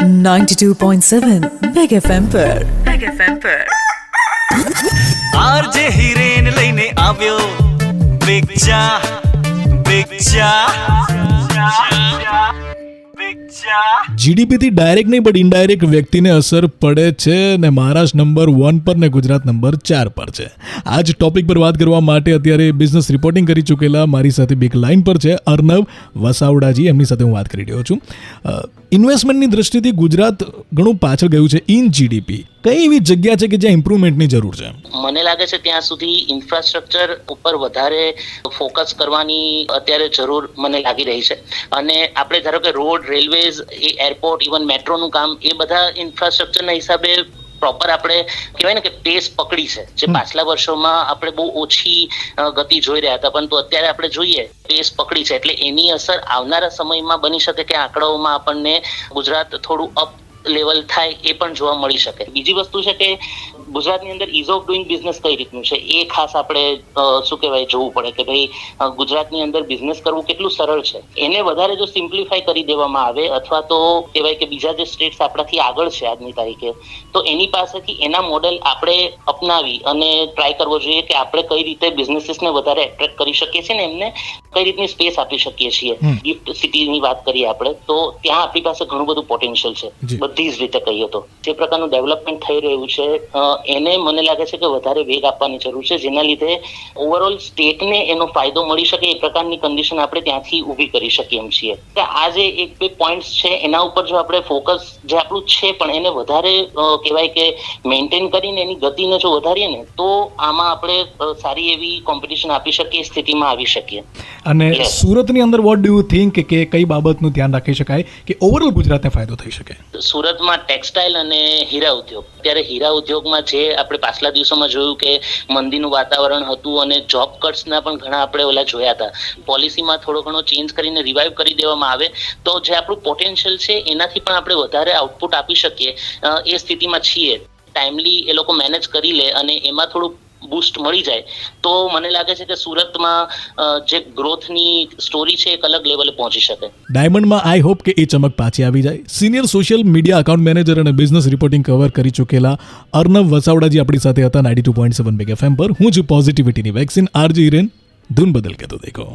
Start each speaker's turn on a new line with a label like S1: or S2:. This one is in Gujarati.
S1: 92.7 बिग एफएम पर
S2: આરજે હિરેન લઈને આવ્યો બિગ ચા
S3: જીડીપીથી ડાયરેક્ટ નહીં પણ ઇનડાયરેક્ટ વ્યક્તિને અસર પડે છે ને મહારાષ્ટ્ર નંબર 1 પર ને ગુજરાત નંબર 4 પર છે. આ જ ટોપિક પર વાત કરવા માટે અત્યારે બિઝનેસ રિપોર્ટિંગ કરી ચૂકેલા મારી સાથે બિગ લાઇન પર છે અર્નવ વસાવડાજી. એમની સાથે હું વાત કરી રહ્યો છું. ઇન્વેસ્ટમેન્ટની દ્રષ્ટિથી ગુજરાત ઘણું પાછળ ગયું છે ઇન જીડીપી. કઈ એવી જગ્યા છે કે જ્યાં ઇમ્પ્રુવમેન્ટની જરૂર છે?
S4: મને લાગે છે ત્યાં સુધી ઇન્ફ્રાસ્ટ્રક્ચર ઉપર વધારે ફોકસ કરવાની અત્યારે જરૂર મને લાગી રહી છે. અને આપણે ધારો કે રોડ, રેલવેઝ, એ એરપોર્ટ, ઇવન મેટ્રોનું કામ, એ બધા ઇન્ફ્રાસ્ટ્રક્ચરના હિસાબે પ્રોપર આપણે કહેવાય ને કે પેસ પકડી છે. જે પાછલા વર્ષોમાં આપણે બહુ ઓછી ગતિ જોઈ રહ્યા હતા, પરંતુ અત્યારે આપણે જોઈએ પેસ પકડી છે. એટલે એની અસર આવનારા સમયમાં બની શકે કે આંકડાઓમાં આપણને ગુજરાત થોડું અપ લેવલ થાય એ પણ જોવા મળી શકે. બીજી વસ્તુ છે કે ગુજરાતની અંદર ઇઝ ઓફ ડુઈંગ બિઝનેસ કઈ રીતનું છે એ ખાસ આપણે શું કહેવાય જોવું પડે કે ભાઈ ગુજરાતની અંદર બિઝનેસ કરવું કેટલું સરળ છે. એને વધારે જો સિમ્પ્લિફાઈ કરી દેવામાં આવે અથવા તો કહેવાય કે બીજા જે સ્ટેટ્સ આપણાથી આગળ છે આજની તારીખે, તો એની પાસેથી એના મોડેલ આપણે અપનાવી અને ટ્રાય કરવો જોઈએ કે આપણે કઈ રીતે બિઝનેસીસને વધારે એટ્રેક્ટ કરી શકીએ છીએ ને એમને કઈ રીતની સ્પેસ આપી શકીએ છીએ. ગિફ્ટ સિટીની વાત કરીએ આપણે તો ત્યાં આપણી પાસે ઘણું બધું પોટેન્શિયલ છે બધી જ રીતે કહીએ તો. જે પ્રકારનું ડેવલપમેન્ટ થઈ રહ્યું છે એને મને લાગે છે કે વધારે વેગ આપવાની જરૂર છે, જેના લીધે ઓવરઓલ સ્ટેટને એનો ફાયદો મળી શકે એ પ્રકારની કન્ડિશન આપણે ત્યાંથી ઊભી કરી શકીએ એમ છીએ. આ જે એક બે પોઈન્ટ્સ છે એના ઉપર જો આપણે ફોકસ જે આપણું છે પણ એને વધારે કહેવાય કે મેન્ટેન કરીને એની ગતિને જો વધારીએ ને તો આમાં આપણે સારી એવી કોમ્પિટિશન આપી શકીએ, સ્થિતિમાં આવી શકીએ.
S3: અને સુરતની અંદર વોટ ડુ યુ થિંક કે કઈ બાબતનું ધ્યાન રાખી શકાય કે ઓવરઓલ ગુજરાતને ફાયદો થઈ શકે?
S4: સુરતમાં ટેક્સટાઇલ અને હીરા ઉદ્યોગ, ત્યારે હીરા ઉદ્યોગમાં જે આપણે પાછલા દિવસોમાં જોયું કે મંદીનું વાતાવરણ હતું અને જોબ કટ્સના પણ ઘણા આપણે ઓલા જોયા હતા. પોલિસીમાં થોડો ઘણો ચેન્જ કરીને રિવાઇવ કરી દેવામાં આવે તો જે આપણું પોટેન્શિયલ છે એનાથી પણ આપણે વધારે આઉટપુટ આપી શકીએ એ સ્થિતિમાં છીએ. ટાઈમલી એ લોકો મેનેજ કરી લે અને એમાં થોડું બૂસ્ટ મળી જાય તો મને લાગે છે કે સુરતમાં જે ગ્રોથની સ્ટોરી છે એક અલગ લેવલે પહોંચી શકે.
S3: ડાયમંડમાં આઈ હોપ કે એ ચમક પાછી આવી જાય. Senior social media account manager અને બિઝનેસ રિપોર્ટિંગ કવર કરી ચૂકેલા અર્નવ વસાવડાજી આપણી સાથે હતા 92.7 બિગ એફએમ પર. હું છું પોઝિટિવિટીની વેક્સિન આરજે હિરેન. ધૂન બદલ કે તો દેખો.